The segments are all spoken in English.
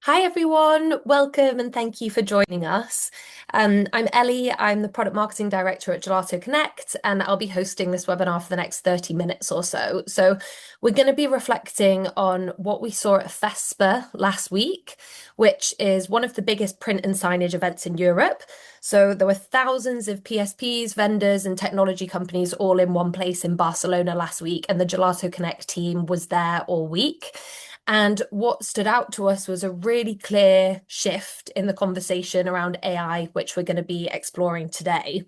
Hi everyone, welcome and thank you for joining us. I'm Ellie, I'm the Product Marketing Director at GelatoConnect, and I'll be hosting this webinar for the next 30 minutes or so. So we're going to be reflecting on what we saw at FESPA last week, which is one of the biggest print and signage events in Europe. So there were thousands of PSPs, vendors and technology companies all in one place in Barcelona last week, and the GelatoConnect team was there all week. And what stood out to us was a really clear shift in the conversation around AI, which we're going to be exploring today.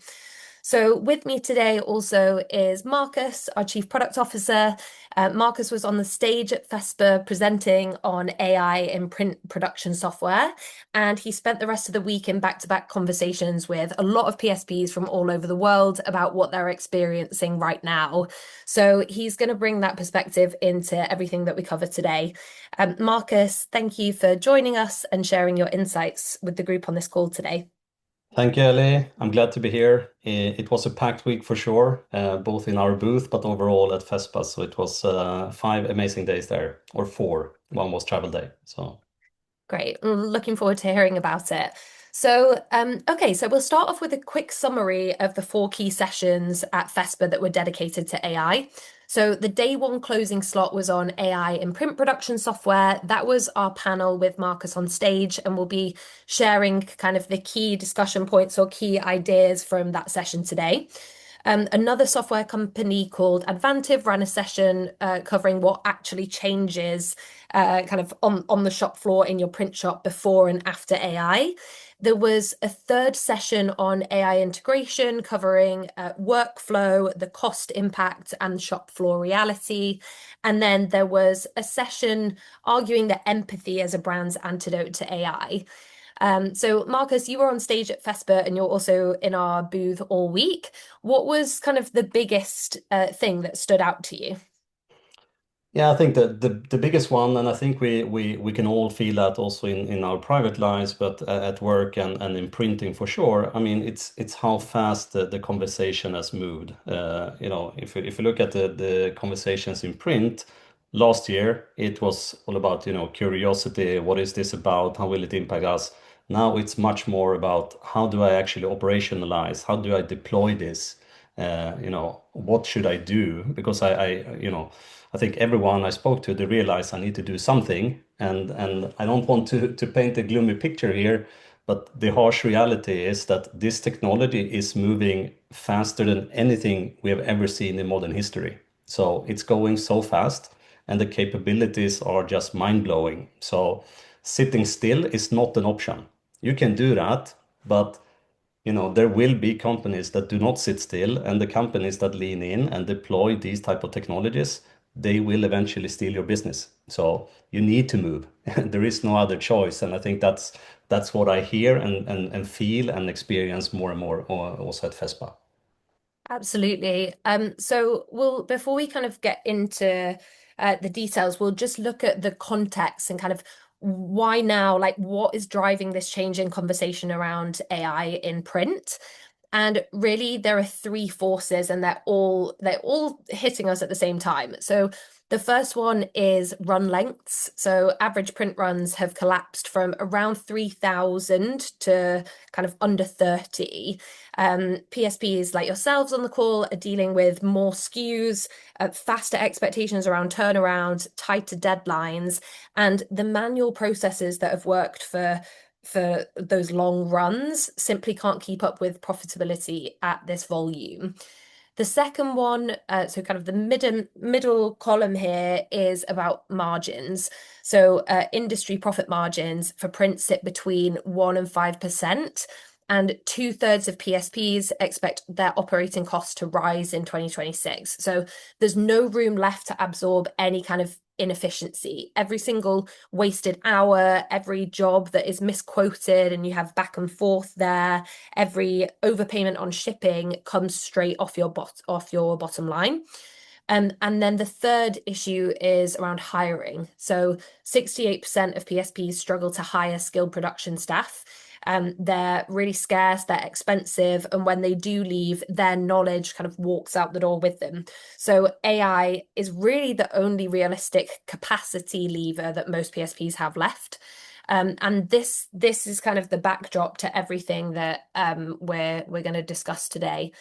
So, with me today also is Marcus, our Chief Product Officer. Marcus was on the stage at FESPA presenting on AI in print production software, and he spent the rest of the week in back-to-back conversations with a lot of PSPs from all over the world about what they're experiencing right now. So, he's going to bring that perspective into everything that we cover today. Marcus, thank you for joining us and sharing your insights with the group on this call today. Thank you, Ellie. I'm glad to be here. It was a packed week for sure, both in our booth, but overall at FESPA. So it was 5 amazing days there, or four. One was travel day. So Great. Looking forward to hearing about it. So we'll start off with a quick summary of the four key sessions at FESPA that were dedicated to AI. So the day one closing slot was on AI in print production software. That was our panel with Marcus on stage, and we'll be sharing kind of the key discussion points or key ideas from that session today. Another software company called Advantive ran a session covering what actually changes kind of on the shop floor in your print shop before and after AI. There was a third session on AI integration covering workflow, the cost impact, and shop floor reality. And then there was a session arguing that empathy as a brand's antidote to AI. So Marcus, you were on stage at FESPA and you're also in our booth all week. What was kind of the biggest thing that stood out to you? yeah, I think the biggest one, and I think we can all feel that also in our private lives, but at work and in printing for sure. I mean, it's how fast the conversation has moved. If you look at the conversations in print. Last year, it was all about, curiosity. What is this about? How will it impact us? Now it's much more about how do I actually operationalize? How do I deploy this? What should I do? Because I think everyone I spoke to, they realize I need to do something. And I don't want to paint a gloomy picture here, but the harsh reality is that this technology is moving faster than anything we have ever seen in modern history. So it's going so fast and the capabilities are just mind-blowing. So sitting still is not an option. You can do that, but there will be companies that do not sit still, and the companies that lean in and deploy these type of technologies, they will eventually steal your business. So you need to move. There is no other choice. And I think that's what I hear and feel and experience more and more also at FESPA. Absolutely. So we'll before we kind of get into the details, we'll just look at the context and kind of why now, like what is driving this change in conversation around AI in print. And really, there are three forces, and they're all hitting us at the same time. So the first one is run lengths. So average print runs have collapsed from around 3,000 to kind of under 30. PSPs like yourselves on the call are dealing with more SKUs, faster expectations around turnaround, tighter deadlines, and the manual processes that have worked for those long runs simply can't keep up with profitability at this volume. The second one, so kind of the middle column here is about margins. So industry profit margins for print sit between 1 and 5%. And two-thirds of PSPs expect their operating costs to rise in 2026. So there's no room left to absorb any kind of inefficiency. Every single wasted hour, every job that is misquoted and you have back and forth there, every overpayment on shipping comes straight off your bottom line. And then the third issue is around hiring. So 68% of PSPs struggle to hire skilled production staff. They're really scarce, they're expensive, and when they do leave, their knowledge kind of walks out the door with them. So AI is really the only realistic capacity lever that most PSPs have left. And this is kind of the backdrop to everything that we're going to discuss today.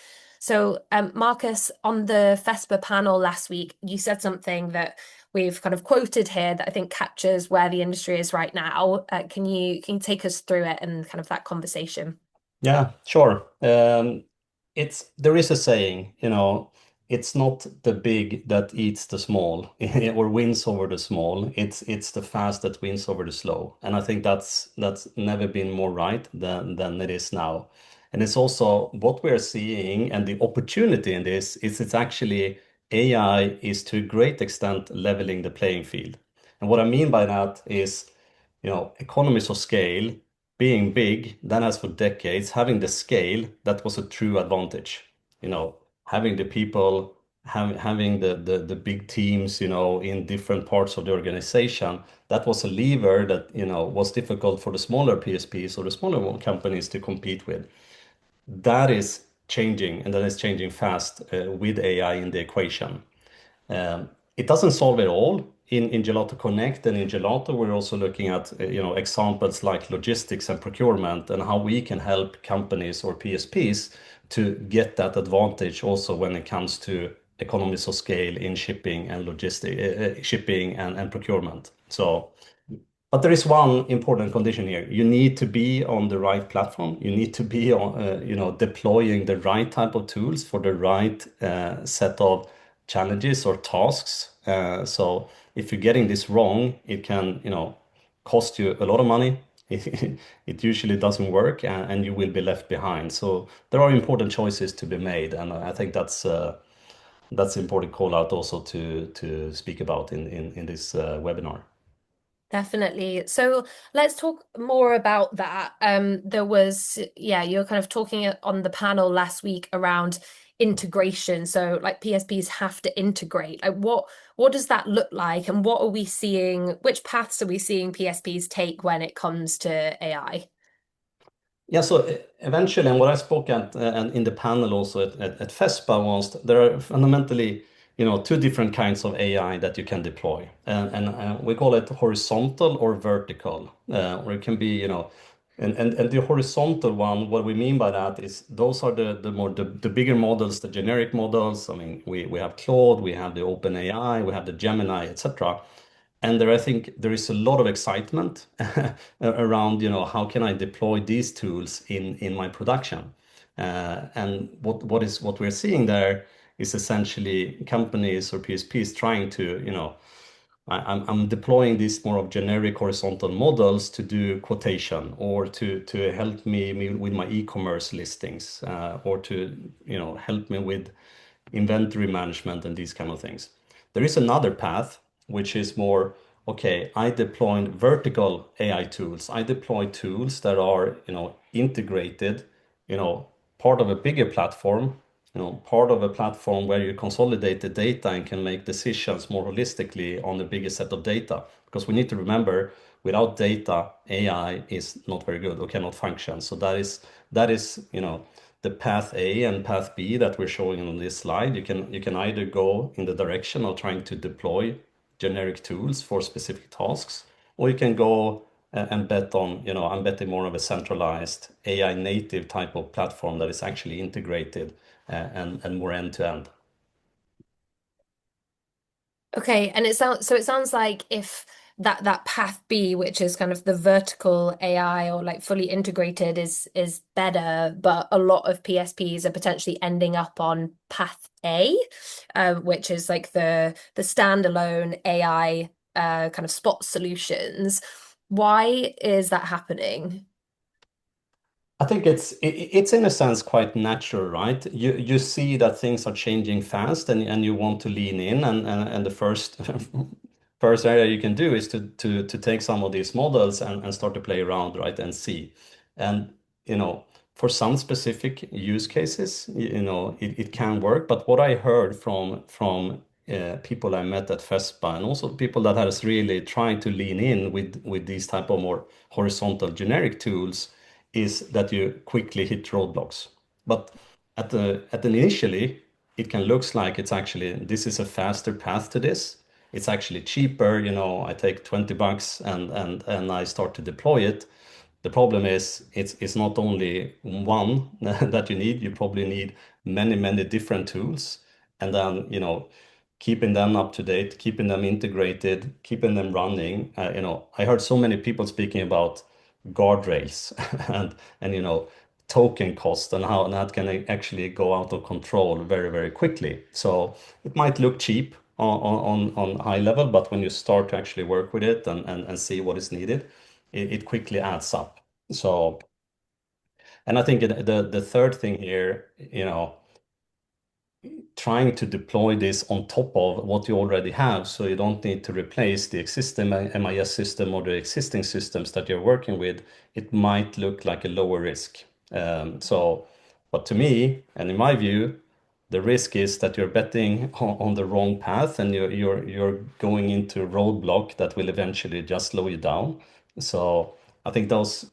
So, Marcus, on the FESPA panel last week, you said something that we've kind of quoted here that I think captures where the industry is right now. Can you take us through it and kind of that conversation? Yeah, sure. There is a saying, it's not the big that eats the small or wins over the small. It's the fast that wins over the slow. And I think that's never been more right than it is now. And it's also what we're seeing, and the opportunity in this is it's actually AI is to a great extent leveling the playing field. And what I mean by that is, economies of scale, being big, then as for decades, having the scale, that was a true advantage. Having the people, having the big teams, in different parts of the organization, that was a lever that, was difficult for the smaller PSPs or the smaller companies to compete with. That is changing, and that is changing fast with AI in the equation. It doesn't solve it all. In GelatoConnect and in Gelato, we're also looking at examples like logistics and procurement and how we can help companies or PSPs to get that advantage also when it comes to economies of scale in shipping and shipping and procurement. But there is one important condition here. You need to be on the right platform. You need to be on, deploying the right type of tools for the right set of challenges or tasks. So if you're getting this wrong, it can, cost you a lot of money. It usually doesn't work, and you will be left behind. So there are important choices to be made, and I think that's an important call out also to speak about in this webinar. Definitely. So let's talk more about that. Yeah, you're kind of talking on the panel last week around integration. So like PSPs have to integrate. Like what does that look like, and what are we seeing? Which paths are we seeing PSPs take when it comes to AI? Yeah, so eventually, and what I spoke at and in the panel also at FESPA was there are fundamentally, two different kinds of AI that you can deploy, and we call it horizontal or vertical, or it can be, and the horizontal one. What we mean by that is those are the bigger models, the generic models. I mean, we have Claude, we have the OpenAI, we have the Gemini, etc. And I think there is a lot of excitement around, how can I deploy these tools in my production? And what we're seeing there is essentially companies or PSPs trying to, I'm deploying these more of generic horizontal models to do quotation or to help me with my e-commerce listings, or to, help me with inventory management and these kind of things. There is another path, which is more, okay, I deploy vertical AI tools. I deploy tools that are, integrated, you know, part of a bigger platform, part of a platform where you consolidate the data and can make decisions more holistically on the bigger set of data. Because we need to remember, without data, AI is not very good or cannot function. So that is, the path A and path B that we're showing on this slide. You can either go in the direction of trying to deploy generic tools for specific tasks, or you can go and bet on, I'm betting more of a centralized AI native type of platform that is actually integrated and more end to end. Okay, and it sounds like if that path B, which is kind of the vertical AI or like fully integrated, is better, but a lot of PSPs are potentially ending up on path A, which is like the standalone AI kind of spot solutions. Why is that happening? I think it's in a sense quite natural, right? You see that things are changing fast, and you want to lean in, and the first first area you can do is to take some of these models and start to play around, right, and see. And for some specific use cases, it can work. But what I heard from people I met at FESPA, and also people that has really tried to lean in with these type of more horizontal generic tools, is that you quickly hit roadblocks. But at an initially, it can looks like it's actually this is a faster path to this. it's actually cheaper. I take $20 and I start to deploy it. The problem is it's not only one that you need. You probably need many, many different tools. And then, keeping them up to date, keeping them integrated, keeping them running. I heard so many people speaking about guardrails and token cost and how that can actually go out of control very, very quickly. So it might look cheap on high level, but when you start to actually work with it and see what is needed, it quickly adds up. So, and I think the third thing here, trying to deploy this on top of what you already have, so you don't need to replace the existing MIS system or the existing systems that you're working with, it might look like a lower risk. But to me, and in my view, the risk is that you're betting on the wrong path and you're going into a roadblock that will eventually just slow you down. So I think these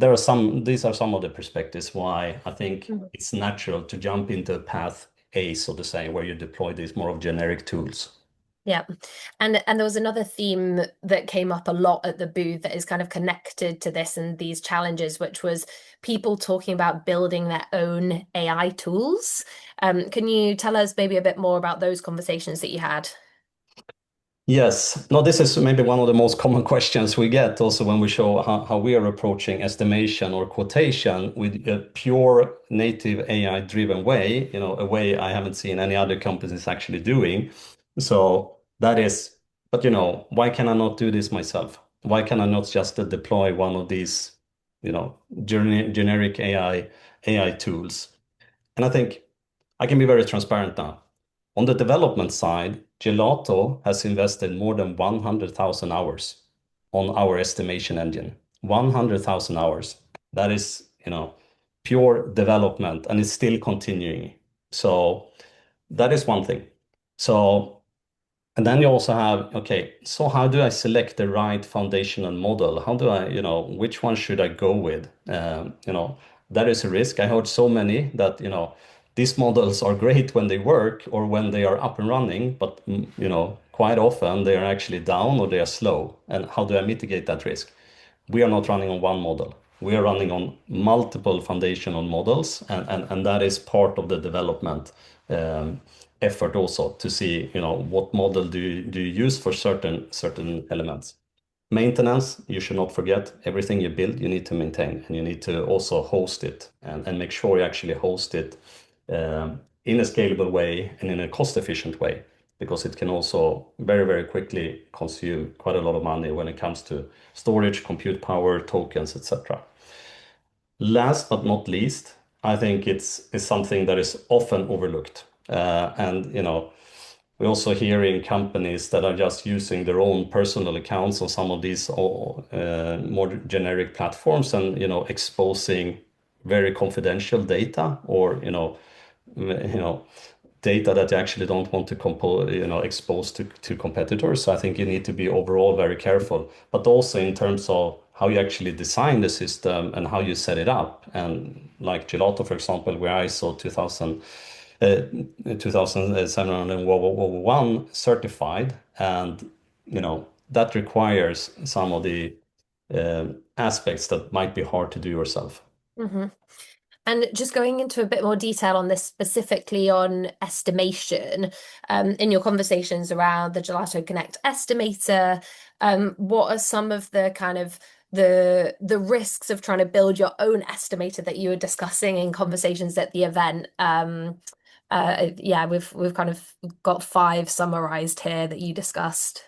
are some of the perspectives why I think it's natural to jump into a path A, so to say, where you deploy these more of generic tools. Yeah. And there was another theme that came up a lot at the booth that is kind of connected to this and these challenges, which was people talking about building their own AI tools. Can you tell us maybe a bit more about those conversations that you had? Yes. No, this is maybe one of the most common questions we get also when we show how we are approaching estimation or quotation with a pure native AI driven way, a way I haven't seen any other companies actually doing. So that is, but why can I not do this myself? Why can I not just deploy one of these, generic AI tools? And I think I can be very transparent now. On the development side, Gelato has invested more than 100,000 hours on our estimation engine. 100,000 hours. That is, pure development and it's still continuing. So that is one thing. So and then you also have, okay, so how do I select the right foundational model? How do I, which one should I go with? That is a risk. I heard so many that, these models are great when they work or when they are up and running, but, quite often they are actually down or they are slow. And how do I mitigate that risk? We are not running on one model. We are running on multiple foundational models, and that is part of the development effort also to see, what model do you use for certain elements. Maintenance, you should not forget, everything you build, you need to maintain, and you need to also host it and make sure you actually host it in a scalable way and in a cost-efficient way, because it can also very, very quickly consume quite a lot of money when it comes to storage, compute power, tokens, etc. Last but not least, I think it's something that is often overlooked. And we also hear in companies that are just using their own personal accounts on some of these more generic platforms and exposing very confidential data or you know data that you actually don't want to expose to competitors. So I think you need to be overall very careful, but also in terms of how you actually design the system and how you set it up. And like Gelato, for example, we're ISO 2701 certified, and that requires some of the aspects that might be hard to do yourself. hmm And just going into a bit more detail on this, specifically on estimation, in your conversations around the GelatoConnect Estimator, what are some of the kind of the risks of trying to build your own estimator that you were discussing in conversations at the event? Yeah, we've kind of got five summarized here that you discussed.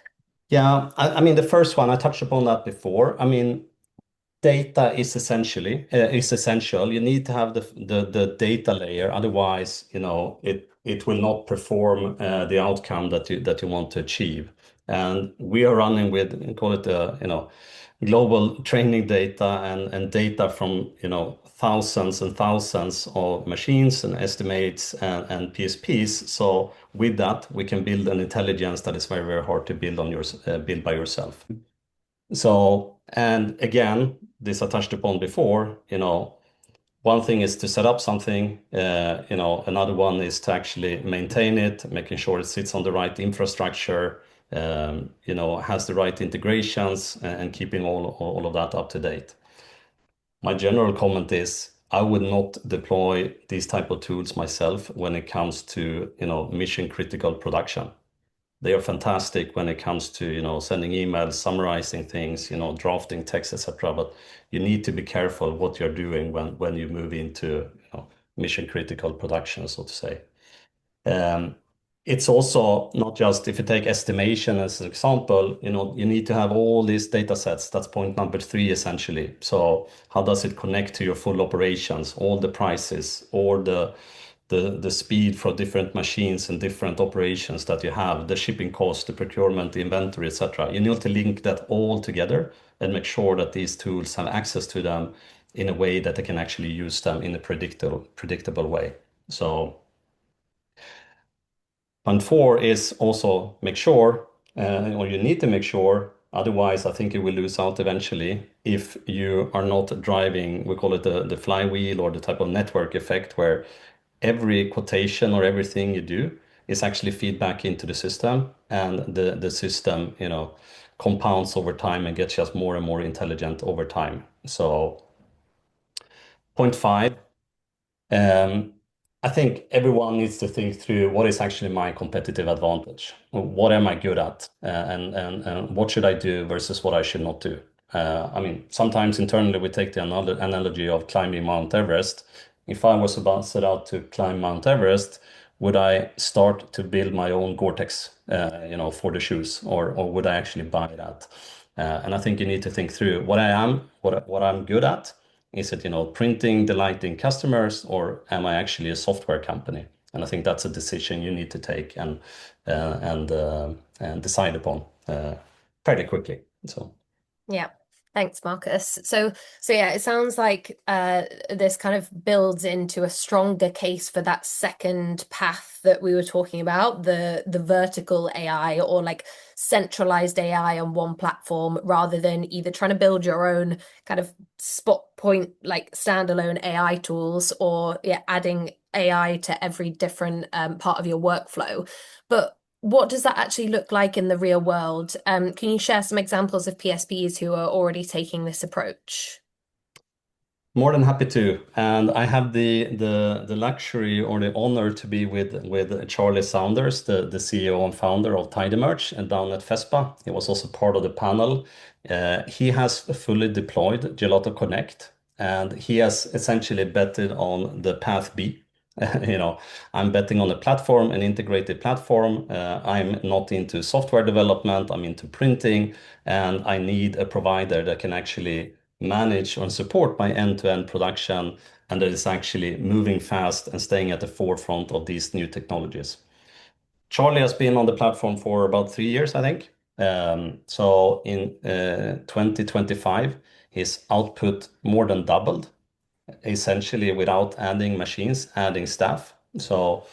Yeah, I mean the first one I touched upon that before. I mean data is essential. You need to have the data layer, otherwise, it will not perform the outcome that you want to achieve. And we are running with call it global training data and data from thousands and thousands of machines and estimates and PSPs. So with that, we can build an intelligence that is very, very hard to build by yourself. So, and again, this I touched upon before, One thing is to set up something, another one is to actually maintain it, making sure it sits on the right infrastructure, has the right integrations and keeping all of that up to date. My general comment is I would not deploy these type of tools myself when it comes to, mission critical production. They are fantastic when it comes to, sending emails, summarizing things, drafting text, etc. But you need to be careful what you're doing when you move into, mission critical production, so to say. Um, it's also not just if you take estimation as an example, you need to have all these data sets. That's point number three, essentially. So how does it connect to your full operations, all the prices, or the speed for different machines and different operations that you have, the shipping cost, the procurement, the inventory, etc. You need to link that all together and make sure that these tools have access to them in a way that they can actually use them in a predictable way. So point four is also make sure, or you need to make sure, otherwise I think you will lose out eventually if you are not driving, we call it the flywheel or the type of network effect where every quotation or everything you do is actually feedback into the system and the system, compounds over time and gets just more and more intelligent over time. So point five, um, I think everyone needs to think through what is actually my competitive advantage. What am I good at? And what should I do versus what I should not do? I mean, sometimes internally we take the analogy of climbing Mount Everest. If I was about set out to climb Mount Everest, would I start to build my own Gore-Tex, for the shoes, or would I actually buy that? And I think you need to think through what I'm good at. Is it, printing, delighting customers, or am I actually a software company? And I think that's a decision you need to take and decide upon fairly quickly. So. Yeah. Thanks, Marcus. So yeah, it sounds like this kind of builds into a stronger case for that second path that we were talking about, the vertical AI or like centralized AI on one platform rather than either trying to build your own kind of spot point like standalone AI tools or yeah, adding AI to every different part of your workflow. But what does that actually look like in the real world? Can you share some examples of PSPs who are already taking this approach? More than happy to. And I have the luxury or the honor to be with Charlie Saunders, the CEO and founder of Tidymerch and down at FESPA. He was also part of the panel. He has fully deployed GelatoConnect, and he has essentially betted on the path B. You know, I'm betting on a platform, an integrated platform. I'm not into software development, I'm into printing, and I need a provider that can actually manage and support my end-to-end production and that is actually moving fast and staying at the forefront of these new technologies. Charlie has been on the platform for about 3 years, I think. So in 2025, his output more than doubled, essentially without adding machines, adding staff. So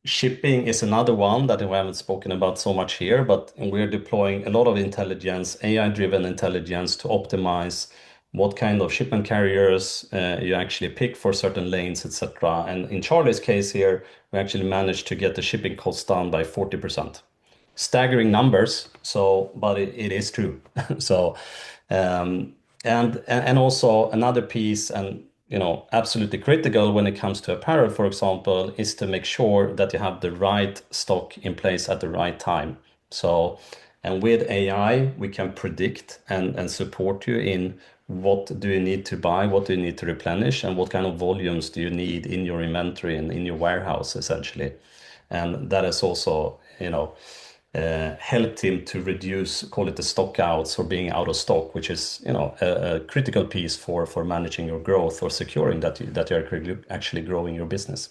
shipping is another one that we haven't spoken about so much here, but we're deploying a lot of intelligence, AI-driven intelligence to optimize what kind of shipment carriers you actually pick for certain lanes, etc. And in Charlie's case here, we actually managed to get the shipping costs down by 40%. Staggering numbers, so but it is true. So um, and also another piece, and absolutely critical when it comes to apparel, for example, is to make sure that you have the right stock in place at the right time. So, and with AI, we can predict and support you in what do you need to buy, what do you need to replenish, and what kind of volumes do you need in your inventory and in your warehouse, essentially. And that is also, helped him to reduce, call it the stock outs or being out of stock, which is, a critical piece for managing your growth or securing that you're actually growing your business.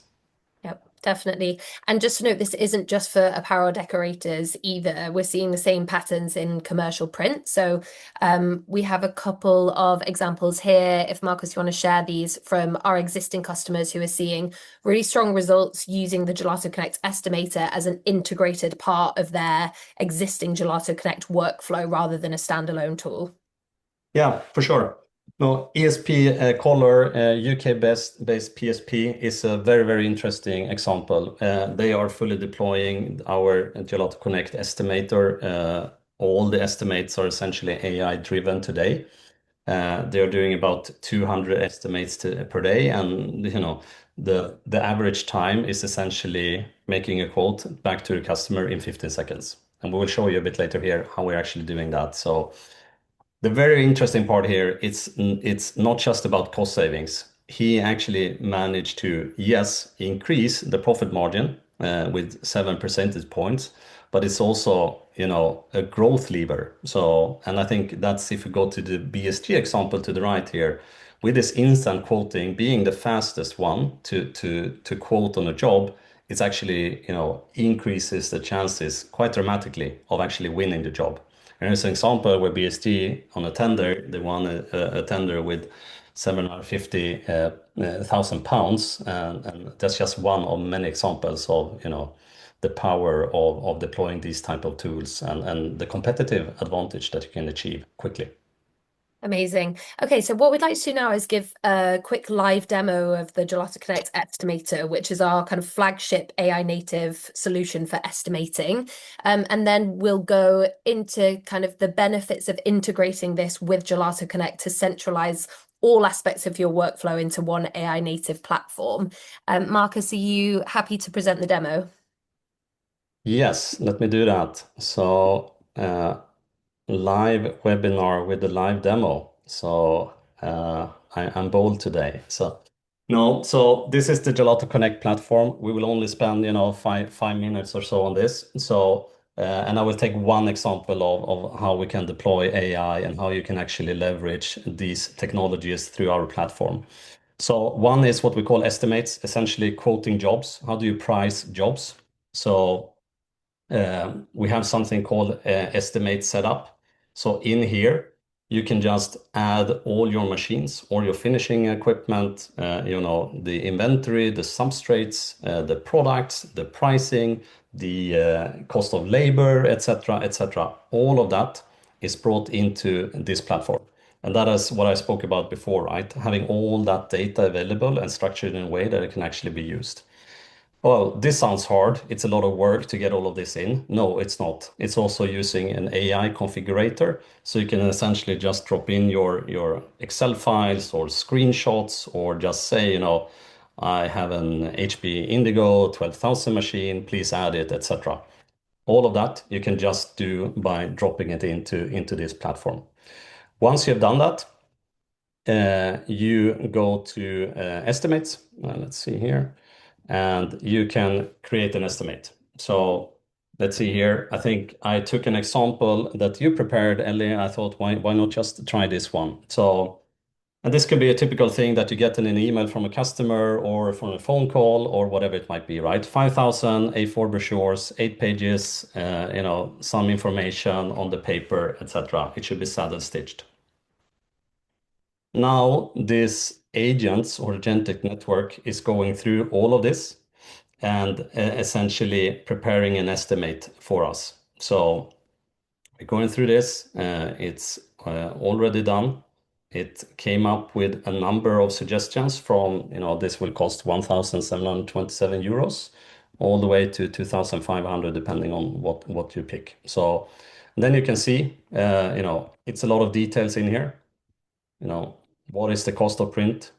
Yep, definitely. And just to note, this isn't just for apparel decorators either. We're seeing the same patterns in commercial print. So we have a couple of examples here. If Marcus, you want to share these from our existing customers who are seeing really strong results using the GelatoConnect Estimator as an integrated part of their existing GelatoConnect workflow rather than a standalone tool. Yeah, for sure. No, ESP Colour, UK-based PSP is a very, very interesting example. They are fully deploying our GelatoConnect Estimator. All the estimates are essentially AI-driven today. They're doing about 200 estimates per day, and the average time is essentially making a quote back to the customer in 15 seconds. And we will show you a bit later here how we're actually doing that. So the very interesting part here, it's not just about cost savings. He actually managed to, yes, increase the profit margin with 7 percentage points, but it's also, a growth lever. So, and I think that's if we go to the BSG example to the right here, with this instant quoting being the fastest one to quote on a job, it's actually, increases the chances quite dramatically of actually winning the job. And here's an example where BSG on a tender, they won a tender with 750,000 pounds, and that's just one of many examples of the power of deploying these type of tools and the competitive advantage that you can achieve quickly. Amazing. Okay, so what we'd like to do now is give a quick live demo of the GelatoConnect Estimator, which is our kind of flagship AI native solution for estimating. And then we'll go into kind of the benefits of integrating this with GelatoConnect to centralize all aspects of your workflow into one AI native platform. Marcus, are you happy to present the demo? Yes, let me do that. So live webinar with the live demo. So I'm bold today. So no, so this is the Gelato Connect platform. We will only spend, five minutes or so on this. So and I will take one example of how we can deploy AI and how you can actually leverage these technologies through our platform. So one is what we call estimates, essentially quoting jobs. How do you price jobs? So we have something called estimate setup. So in here, you can just add all your machines or your finishing equipment, the inventory, the substrates, the products, the pricing, the cost of labor, etc., etc. All of that is brought into this platform. And that is what I spoke about before, right? Having all that data available and structured in a way that it can actually be used. Well, this sounds hard. It's a lot of work to get all of this in. No, it's not. It's also using an AI configurator. So you can essentially just drop in your Excel files or screenshots or just say, I have an HP Indigo 12,000 machine, please add it, etc. All of that you can just do by dropping it into this platform. Once you've done that, you go to estimates. Let's see here, and you can create an estimate. So let's see here. I think I took an example that you prepared, Ellie. I thought, why not just try this one? So, and this could be a typical thing that you get in an email from a customer or from a phone call or whatever it might be, right? 5,000 A4 brochures, 8 pages, some information on the paper, etc. It should be saddle stitched. Now, this agents or agentic network is going through all of this and essentially preparing an estimate for us. So we're going through this. It's already done. It came up with a number of suggestions from, this will cost 1,727 euros all the way to 2,500, depending on what you pick. So then you can see, it's a lot of details in here. What is the cost of print,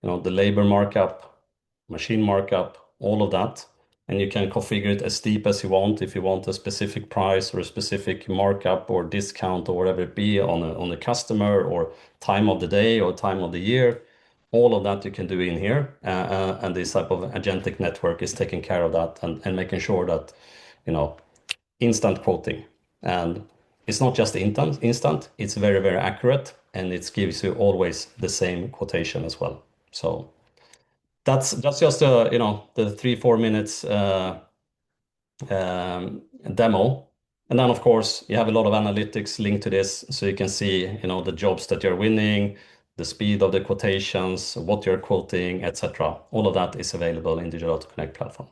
the labor markup, machine markup, all of that. And you can configure it as steep as you want if you want a specific price or a specific markup or discount or whatever it be on a customer or time of the day or time of the year. All of that you can do in here. And this type of agentic network is taking care of that and making sure that, instant quoting. And it's not just instant, it's very, very accurate, and it gives you always the same quotation as well. So that's just the 3-4 minutes demo. And then of course you have a lot of analytics linked to this, so you can see the jobs that you're winning, the speed of the quotations, what you're quoting, etc. All of that is available in the GelatoConnect platform.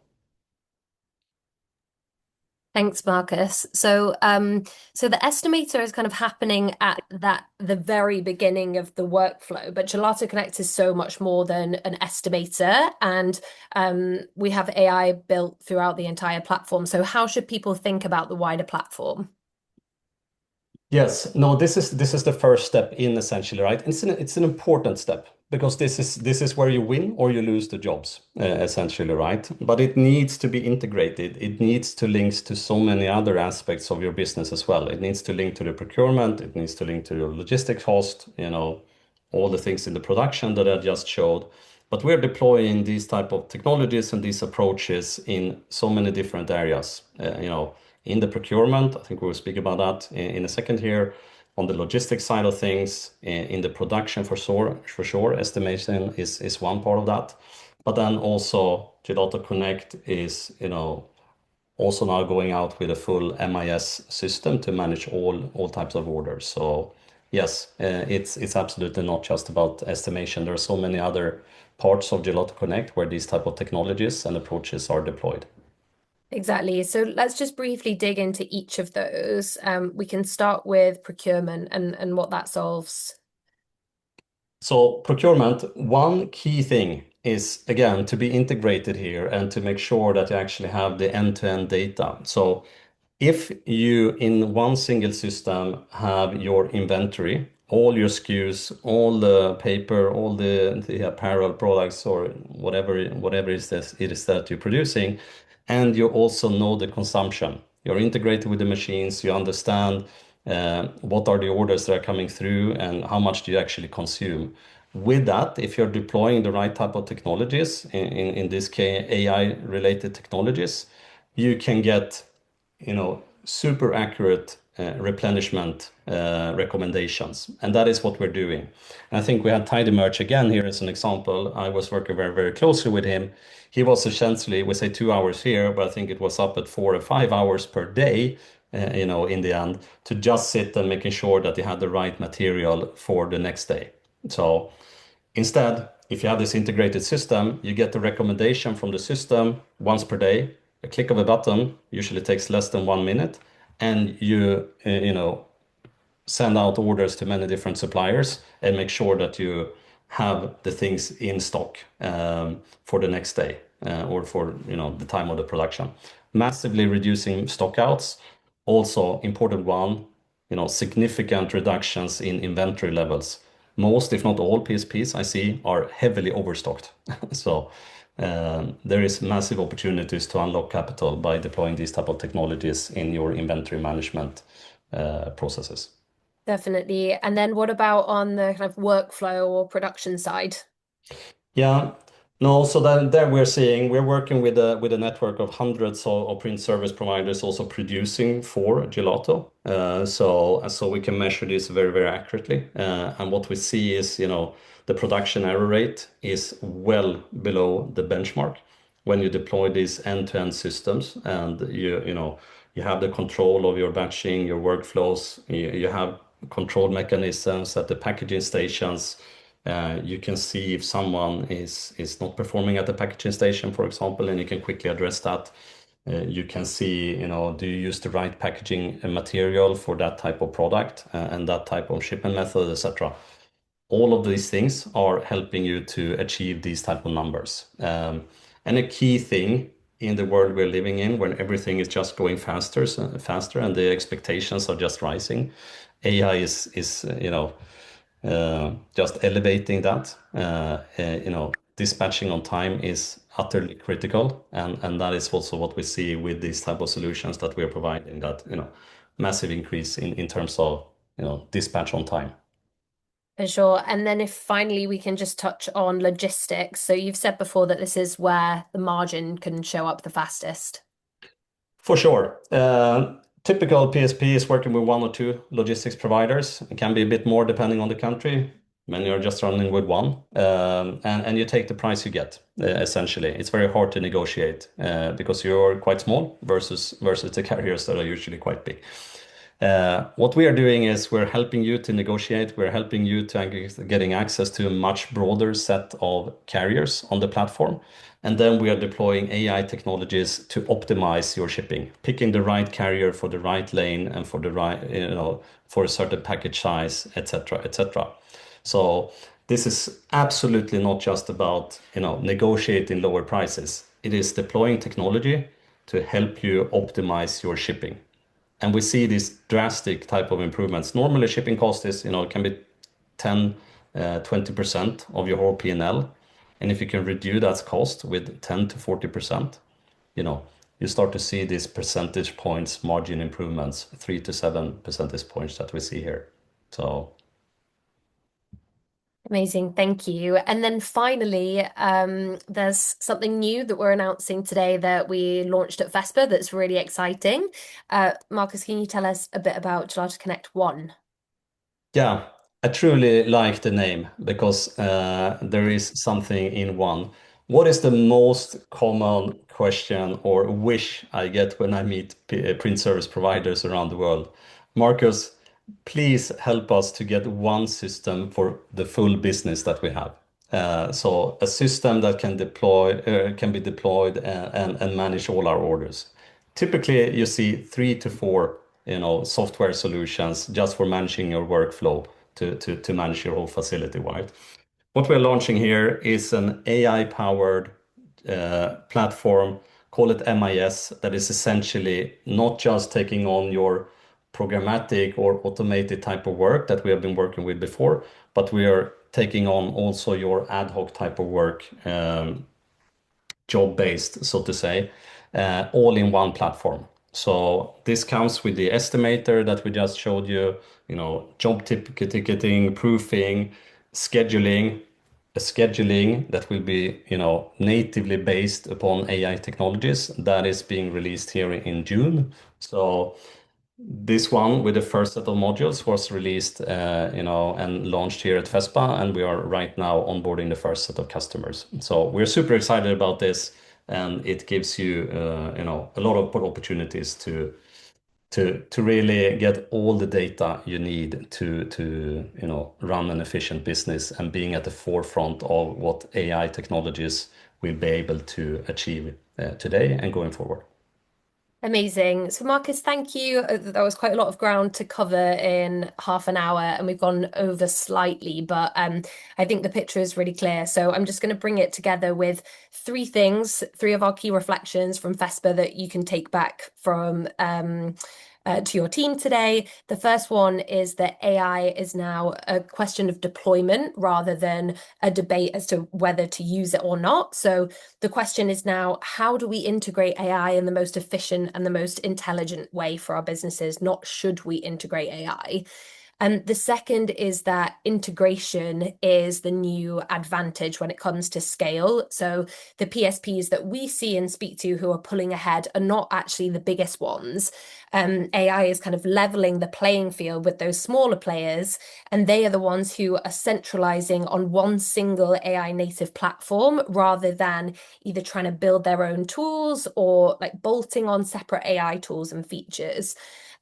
Thanks, Marcus. So the estimator is kind of happening at the very beginning of the workflow, but Gelato Connect is so much more than an estimator, and we have AI built throughout the entire platform. So how should people think about the wider platform? Yes, no, this is the first step in essentially, right? It's an important step because this is where you win or you lose the jobs, essentially, right? But it needs to be integrated. It needs to link to so many other aspects of your business as well. It needs to link to the procurement. It needs to link to your logistics cost, all the things in the production that I just showed. But we're deploying these type of technologies and these approaches in so many different areas. In the procurement, I think we'll speak about that in a second here. On the logistics side of things, in the production for sure, estimation is one part of that. But then also Gelato Connect is, also now going out with a full MIS system to manage all types of orders. So yes, it's absolutely not just about estimation. There are so many other parts of Gelato Connect where these type of technologies and approaches are deployed. Exactly. So let's just briefly dig into each of those. We can start with procurement and what that solves. So procurement, one key thing is again to be integrated here and to make sure that you actually have the end-to-end data. So if you in one single system have your inventory, all your SKUs, all the paper, all the apparel products or whatever it is that you're producing, and you also know the consumption. You're integrated with the machines, you understand what are the orders that are coming through and how much do you actually consume. With that, if you're deploying the right type of technologies, in this case AI related technologies, you can get super accurate replenishment recommendations. And that is what we're doing. And I think we had Tidy Merch again here as an example. I was working very, very closely with him. He was essentially, we say 2 hours here, but I think it was up at 4 or 5 hours per day, in the end, to just sit and making sure that they had the right material for the next day. So instead, if you have this integrated system, you get the recommendation from the system once per day. A click of a button usually takes less than 1 minute, and you send out orders to many different suppliers and make sure that you have the things in stock for the next day or for the time of the production. Massively reducing stockouts, also important one, significant reductions in inventory levels. Most, if not all, PSPs I see are heavily overstocked. So there is massive opportunities to unlock capital by deploying these type of technologies in your inventory management processes. Definitely. And then what about on the kind of workflow or production side? Yeah. No, so then there we're working with a network of hundreds of print service providers also producing for Gelato. So we can measure this very, very accurately. And what we see is, the production error rate is well below the benchmark when you deploy these end-to-end systems and you have the control of your batching, your workflows, you have control mechanisms at the packaging stations. You can see if someone is not performing at the packaging station, for example, and you can quickly address that. You can see, do you use the right packaging material for that type of product and that type of shipment method, etc. All of these things are helping you to achieve these type of numbers. And a key thing in the world we're living in, when everything is just going faster, and the expectations are just rising, AI is just elevating that. Dispatching on time is utterly critical, and that is also what we see with these type of solutions that we are providing. That massive increase in terms of dispatch on time. For sure. And then if finally we can just touch on logistics. So you've said before that this is where the margin can show up the fastest. For sure. Typical PSP is working with one or two logistics providers. It can be a bit more depending on the country. Many are just running with one, and you take the price you get. Essentially, it's very hard to negotiate because you're quite small versus the carriers that are usually quite big. What we are doing is we're helping you to negotiate, we're helping you to getting access to a much broader set of carriers on the platform. And then we are deploying AI technologies to optimize your shipping, picking the right carrier for the right lane and for the right, for a certain package size, etc., etc. So this is absolutely not just about, negotiating lower prices. It is deploying technology to help you optimize your shipping. And we see these drastic type of improvements. Normally shipping cost is, it can be 10, 20% of your whole P&L. And if you can reduce that cost with 10 to 40%, you know, you start to see these percentage points margin improvements, 3 to 7 percentage points that we see here. So Amazing, thank you. And then finally, there's something new that we're announcing today that we launched at FESPA that's really exciting. Marcus, can you tell us a bit about GelatoConnect One? yeah, I truly like the name because there is something in one. What is the most common question or wish I get when I meet print service providers around the world? Marcus, please help us to get one system for the full business that we have. So a system that can be deployed and manage all our orders. Typically, you see 3 to 4, software solutions just for managing your workflow to manage your whole facility, right? What we're launching here is an AI-powered platform, call it MIS, that is essentially not just taking on your programmatic or automated type of work that we have been working with before, but we are taking on also your ad hoc type of work, job-based, so to say, all in one platform. So this comes with the estimator that we just showed you, job ticketing, proofing, scheduling, a scheduling that will be, natively based upon AI technologies that is being released here in June. So this one with the first set of modules was released, and launched here at FESPA, and we are right now onboarding the first set of customers. So we're super excited about this, and it gives you, a lot of opportunities to really get all the data you need to run an efficient business and being at the forefront of what AI technologies will be able to achieve today and going forward. Amazing. So, Marcus, thank you. That was quite a lot of ground to cover in half an hour, and we've gone over slightly, but I think the picture is really clear. So, I'm just going to bring it together with three things, three of our key reflections from FESPA that you can take back from to your team today. The first one is that AI is now a question of deployment rather than a debate as to whether to use it or not. So the question is now, how do we integrate AI in the most efficient and the most intelligent way for our businesses? Not should we integrate AI? And the second is that integration is the new advantage when it comes to scale. So the PSPs that we see and speak to who are pulling ahead are not actually the biggest ones. AI is kind of leveling the playing field with those smaller players, and they are the ones who are centralizing on one single AI native platform rather than either trying to build their own tools or like bolting on separate AI tools and features.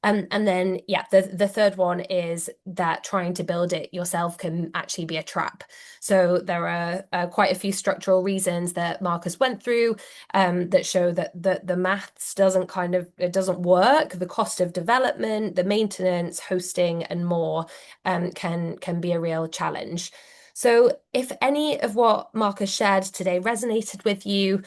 And then, yeah, the third one is that trying to build it yourself can actually be a trap. So there are quite a few structural reasons that Marcus went through that show that the maths it doesn't work. The cost of development, the maintenance, hosting, and more can be a real challenge. So if any of what Marcus shared today resonated with you,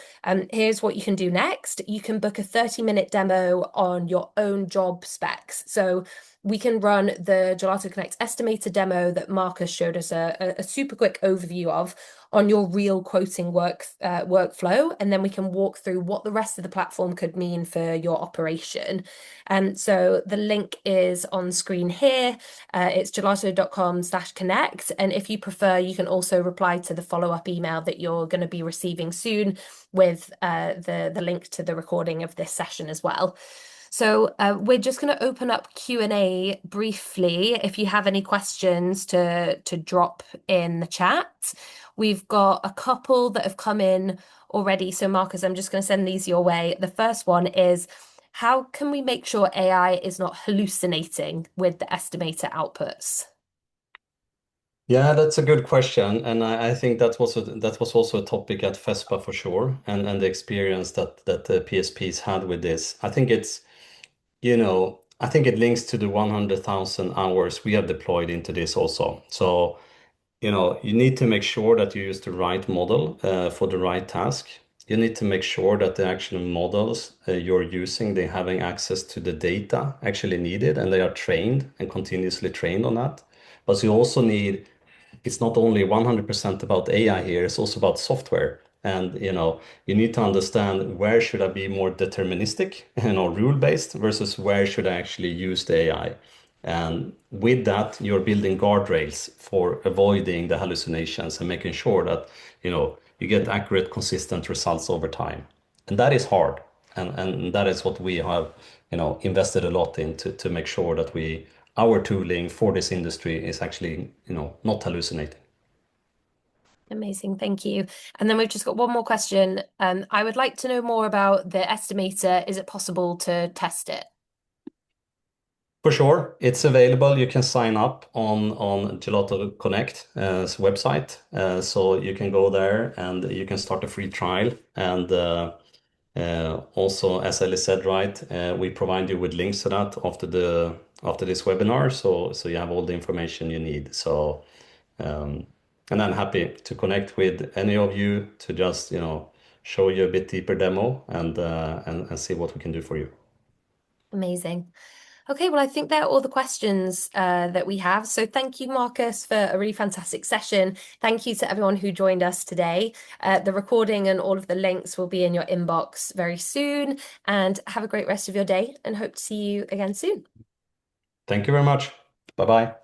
here's what you can do next. You can book a 30-minute demo on your own job specs. So we can run the GelatoConnect Estimator demo that Marcus showed us a super quick overview of on your real quoting workflow, and then we can walk through what the rest of the platform could mean for your operation. So the link is on screen here. It's gelato.com/connect. And if you prefer, you can also reply to the follow-up email that you're going to be receiving soon with the link to the recording of this session as well. So we're just going to open up Q&A briefly. If you have any questions to drop in the chat. We've got a couple that have come in already. So Marcus, I'm just going to send these your way. The first one is, How can we make sure AI is not hallucinating with the estimator outputs? Yeah, that's a good question, and I think that was also a topic at FESPA for sure, and the experience that the PSPs had with this. I think it's, I think it links to the 100,000 hours we have deployed into this also. So, you need to make sure that you use the right model for the right task. You need to make sure that the actual models you're using, they having access to the data actually needed, and they are trained and continuously trained on that. But you also need, it's not only 100% about AI here, it's also about software. And you need to understand, where should I be more deterministic, rule-based, versus where should I actually use the AI. And with that, you're building guardrails for avoiding the hallucinations and making sure that you get accurate, consistent results over time. And that is hard. And that is what we have invested a lot in, to make sure that our tooling for this industry is actually not hallucinating. Amazing, thank you. And then we've just got one more question. I would like to know more about the estimator. Is it possible to test it? For sure, it's available. You can sign up on GelatoConnect website. So you can go there and you can start a free trial. And also, as Ellie said, right, we provide you with links to that after this webinar. So you have all the information you need. So and I'm happy to connect with any of you to just show you a bit deeper demo and see what we can do for you. Amazing. Okay, well, I think they're all the questions that we have. So thank you, Marcus, for a really fantastic session. Thank you to everyone who joined us today. The recording and all of the links will be in your inbox very soon. And have a great rest of your day and hope to see you again soon. Thank you very much. Bye bye.